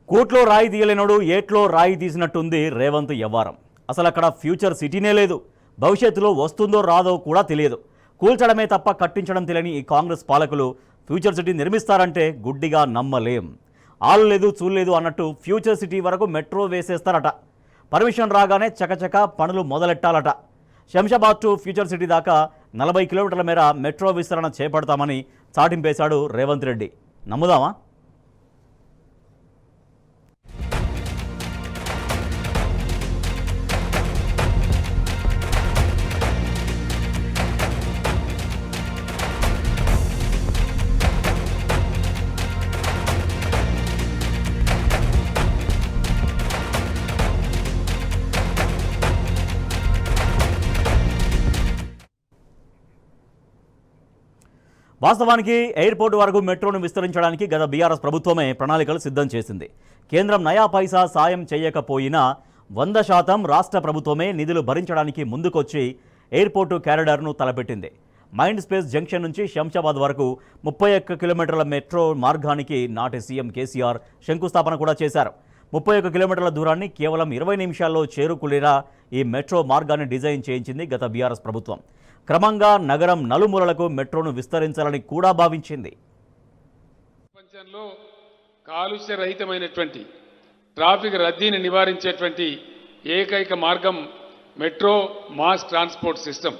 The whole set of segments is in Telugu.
కోట్లో రాయి తీయలేనోడు ఏట్లో రాయి తీసినట్టుంది రేవంత్ వ్యవహారం. అసలు అక్కడ ఫ్యూచర్ సిటీనే లేదు. భవిష్యత్తులో వస్తుందో రాదో కూడా తెలియదు. కూల్చడమే తప్ప కట్టించడం తెలియని ఈ కాంగ్రెస్ పాలకులు ఫ్యూచర్ సిటీ నిర్మిస్తారంటే గుడ్డిగా నమ్మలేం. ఆలు లేదు చూడలేదు అన్నట్టు ఫ్యూచర్ సిటీ వరకు మెట్రో వేసేస్తారట. పర్మిషన్ రాగానే చకచక పనులు మొదలెట్టాలట. శంషాబాద్ టు ఫ్యూచర్ సిటీ దాకా 40 కిలోమీటర్ల మేర మెట్రో విస్తరణ చేపడతామని చాటింపేశాడు రేవంత్ రెడ్డి. నమ్ముదామా? వాస్తవానికి ఎయిర్పోర్టు వరకు మెట్రోను విస్తరించడానికి గత బీఆర్ఎస్ ప్రభుత్వమే ప్రణాళికలు సిద్ధం చేసింది. కేంద్రం నయా పైసా సాయం చేయకపోయినా 100% రాష్ట్ర ప్రభుత్వమే నిధులు భరించడానికి ముందుకొచ్చి ఎయిర్పోర్టు క్యారిడార్ను తలపెట్టింది. మైండ్ స్పేస్ జంక్షన్ నుంచి శంషాబాద్ వరకు 31 కిలోమీటర్ల మెట్రో మార్గానికి నాటి సీఎం కేసీఆర్ శంకుస్థాపన కూడా చేశారు. 31 కిలోమీటర్ల దూరాన్ని కేవలం 20 నిమిషాల్లో చేరుకునేలా ఈ మెట్రో మార్గాన్ని డిజైన్ చేయించింది గత బీఆర్ఎస్ ప్రభుత్వం. క్రమంగా నగరం నలుమూలలకు మెట్రోను విస్తరించాలని కూడా భావించింది. ప్రపంచంలో కాలుష్య రహితమైనటువంటి ట్రాఫిక్ రద్దీని నివారించేటువంటి ఏకైక మార్గం మెట్రో మాస్ ట్రాన్స్పోర్ట్ సిస్టమ్.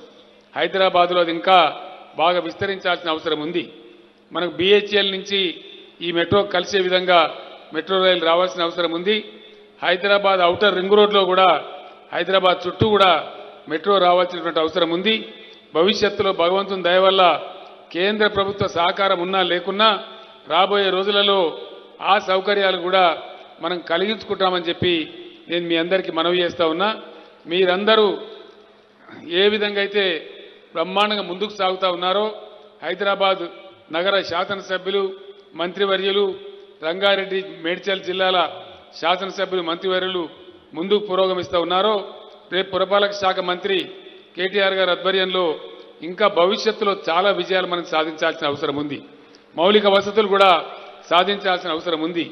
హైదరాబాద్లో అది ఇంకా బాగా విస్తరించాల్సిన అవసరం ఉంది. మనకు BHEL నుంచి ఈ మెట్రో కలిసే విధంగా మెట్రో రైలు రావాల్సిన అవసరం ఉంది. హైదరాబాద్ ఔటర్ రింగ్ రోడ్లో కూడా హైదరాబాద్ చుట్టూ కూడా మెట్రో రావాల్సినటువంటి అవసరం ఉంది. భవిష్యత్తులో భగవంతుని దయ వల్ల కేంద్ర ప్రభుత్వ సహకారం ఉన్నా లేకున్నా రాబోయే రోజులలో ఆ సౌకర్యాలు కూడా మనం కలిగించుకుంటామని చెప్పి నేను మీ అందరికీ మనవి చేస్తా ఉన్నా. మీరందరూ ఏ విధంగా అయితే బ్రహ్మాండంగా ముందుకు సాగుతూ ఉన్నారో హైదరాబాద్ నగర శాసనసభ్యులు మంత్రివర్యులు రంగారెడ్డి మేడ్చల్ జిల్లాల శాసనసభ్యులు మంత్రివర్యులు ముందుకు పురోగమిస్తూ ఉన్నారో రేపు పురపాలక శాఖ మంత్రి కేటీఆర్ గారి ఆధ్వర్యంలో ఇంకా భవిష్యత్తులో చాలా విజయాలు మనం సాధించాల్సిన అవసరం ఉంది. మౌలిక వసతులు కూడా సాధించాల్సిన అవసరం ఉంది.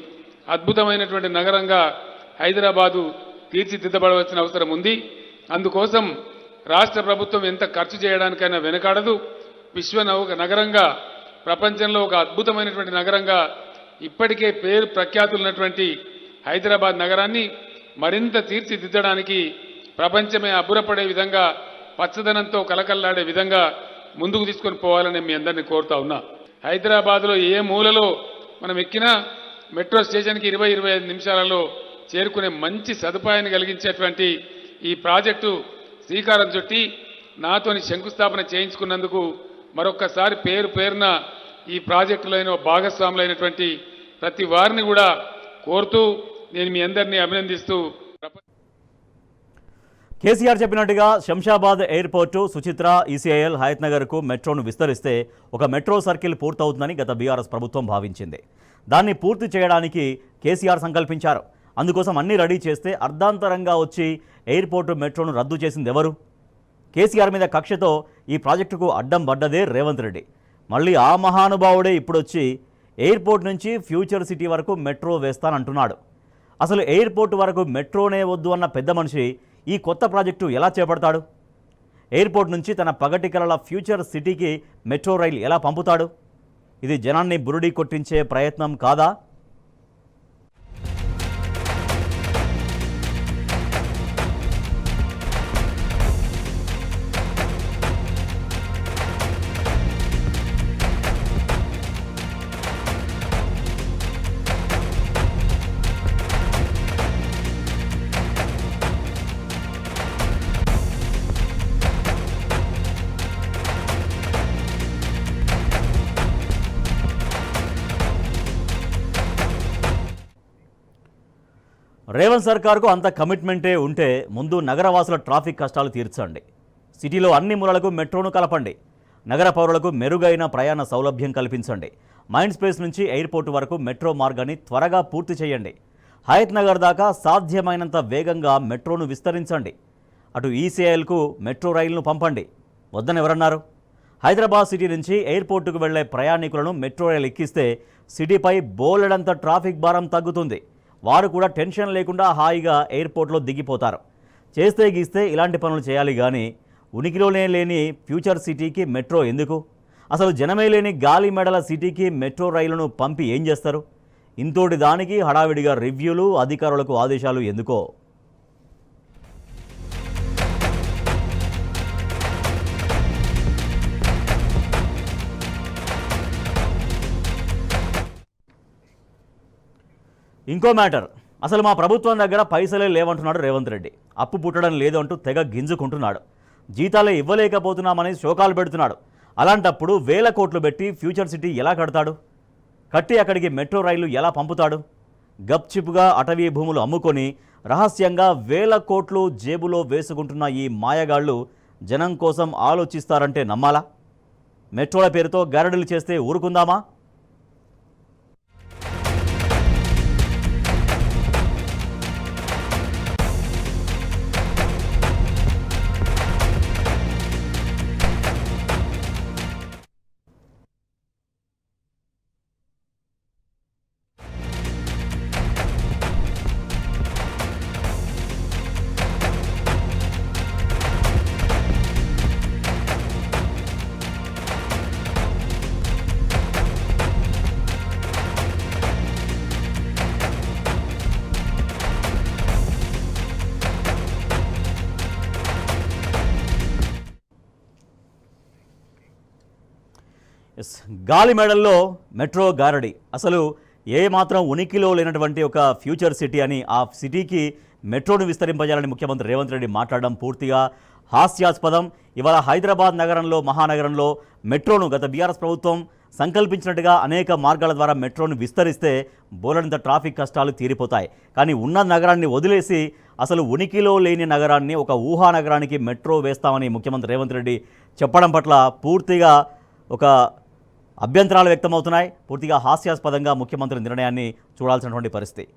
అద్భుతమైనటువంటి నగరంగా హైదరాబాదు తీర్చిదిద్దబడవలసిన అవసరం ఉంది. అందుకోసం రాష్ట్ర ప్రభుత్వం ఎంత ఖర్చు చేయడానికైనా వెనకాడదు. విశ్వ నగరంగా ప్రపంచంలో ఒక అద్భుతమైనటువంటి నగరంగా ఇప్పటికే పేరు ప్రఖ్యాతులున్నటువంటి హైదరాబాద్ నగరాన్ని మరింత తీర్చిదిద్దడానికి ప్రపంచమే అబ్బురపడే విధంగా పచ్చదనంతో కలకల్లాడే విధంగా ముందుకు తీసుకొని పోవాలని మీ అందరినీ కోరుతా ఉన్నా. హైదరాబాద్లో ఏ మూలలో మనం ఎక్కినా మెట్రో స్టేషన్కి 20-25 నిమిషాలలో చేరుకునే మంచి సదుపాయాన్ని కలిగించేటువంటి ఈ ప్రాజెక్టు శ్రీకారం చుట్టి నాతోని శంకుస్థాపన చేయించుకున్నందుకు మరొక్కసారి పేరున ఈ ప్రాజెక్టులో భాగస్వాములైనటువంటి ప్రతి వారిని కూడా కోరుతూ నేను మీ అందరినీ అభినందిస్తూ కేసీఆర్ చెప్పినట్టుగా శంషాబాద్ ఎయిర్పోర్టు, సుచిత్ర, ECIL, హయత్ నగర్కు మెట్రోను విస్తరిస్తే ఒక మెట్రో సర్కిల్ పూర్తవుతుందని గత బీఆర్ఎస్ ప్రభుత్వం భావించింది. దాన్ని పూర్తి చేయడానికి కేసీఆర్ సంకల్పించారు. అందుకోసం అన్ని రెడీ చేస్తే అర్ధాంతరంగా వచ్చి ఎయిర్పోర్టు మెట్రోను రద్దు చేసింది ఎవరు? కేసీఆర్ మీద కక్షతో ఈ ప్రాజెక్టుకు అడ్డం పడ్డదే రేవంత్ రెడ్డి. మళ్ళీ ఆ మహానుభావుడే ఇప్పుడొచ్చి ఎయిర్పోర్ట్ నుంచి ఫ్యూచర్ సిటీ వరకు మెట్రో వేస్తానంటున్నాడు. అసలు ఎయిర్పోర్టు వరకు మెట్రోనే వద్దు అన్న పెద్ద మనిషి ఈ కొత్త ప్రాజెక్టు ఎలా చేపడతాడు? ఎయిర్పోర్ట్ నుంచి తన పగటి కలల ఫ్యూచర్ సిటీకి మెట్రో రైలు ఎలా పంపుతాడు? ఇది జనాన్ని బురుడి కొట్టించే ప్రయత్నం కాదా? రేవంత్ సర్కార్కు అంత కమిట్మెంటే ఉంటే ముందు నగరవాసుల ట్రాఫిక్ కష్టాలు తీర్చండి. సిటీలో అన్ని మూలలకు మెట్రోను కలపండి. నగర పౌరులకు మెరుగైన ప్రయాణ సౌలభ్యం కల్పించండి. మైండ్ స్పేస్ నుంచి ఎయిర్పోర్టు వరకు మెట్రో మార్గాన్ని త్వరగా పూర్తి చేయండి. హయత్ నగర్ దాకా సాధ్యమైనంత వేగంగా మెట్రోను విస్తరించండి. అటు ECILకు మెట్రో రైలును పంపండి. వద్దని ఎవరన్నారు? హైదరాబాద్ సిటీ నుంచి ఎయిర్పోర్టుకు వెళ్లే ప్రయాణికులను మెట్రో రైలు ఎక్కిస్తే సిటీపై బోలెడంత ట్రాఫిక్ భారం తగ్గుతుంది. వారు కూడా టెన్షన్ లేకుండా హాయిగా ఎయిర్పోర్ట్లో దిగిపోతారు. చేస్తే గీస్తే ఇలాంటి పనులు చేయాలి కానీ ఉనికిలోనే లేని ఫ్యూచర్ సిటీకి మెట్రో ఎందుకు? అసలు జనమే లేని గాలి మెడల సిటీకి మెట్రో రైలును పంపి ఏం చేస్తారు? ఇంతోటి దానికి హడావిడిగా రివ్యూలు, అధికారులకు ఆదేశాలు ఎందుకో? ఇంకో మ్యాటర్, అసలు మా ప్రభుత్వం దగ్గర పైసలే లేవంటున్నాడు రేవంత్ రెడ్డి. అప్పు పుట్టడం లేదు అంటూ తెగ గింజుకుంటున్నాడు. జీతాలే ఇవ్వలేకపోతున్నామని శోకాలు పెడుతున్నాడు. అలాంటప్పుడు వేల కోట్లు పెట్టి ఫ్యూచర్ సిటీ ఎలా కడతాడు? కట్టి అక్కడికి మెట్రో రైలు ఎలా పంపుతాడు? గప్చిప్గా అటవీ భూములు అమ్ముకొని రహస్యంగా వేల కోట్లు జేబులో వేసుకుంటున్న ఈ మాయగాళ్లు జనం కోసం ఆలోచిస్తారంటే నమ్మాలా? మెట్రోల పేరుతో గారడీలు చేస్తే ఊరుకుందామా? గాలి మెడల్లో మెట్రో గారడి. అసలు ఏ మాత్రం ఉనికిలో లేనటువంటి ఒక ఫ్యూచర్ సిటీ అని ఆ సిటీకి మెట్రోను విస్తరింపజేయాలని ముఖ్యమంత్రి రేవంత్ రెడ్డి మాట్లాడడం పూర్తిగా హాస్యాస్పదం. ఇవాళ హైదరాబాద్ నగరంలో, మహానగరంలో మెట్రోను గత బీఆర్ఎస్ ప్రభుత్వం సంకల్పించినట్టుగా అనేక మార్గాల ద్వారా మెట్రోను విస్తరిస్తే బోలెడంత ట్రాఫిక్ కష్టాలు తీరిపోతాయి. కానీ ఉన్న నగరాన్ని వదిలేసి అసలు ఉనికిలో లేని నగరాన్ని ఒక ఊహా నగరానికి మెట్రో వేస్తామని ముఖ్యమంత్రి రేవంత్ రెడ్డి చెప్పడం పట్ల పూర్తిగా ఒక అభ్యంతరాలు వ్యక్తమవుతున్నాయి. పూర్తిగా హాస్యాస్పదంగా ముఖ్యమంత్రి నిర్ణయాన్ని చూడాల్సినటువంటి పరిస్థితి.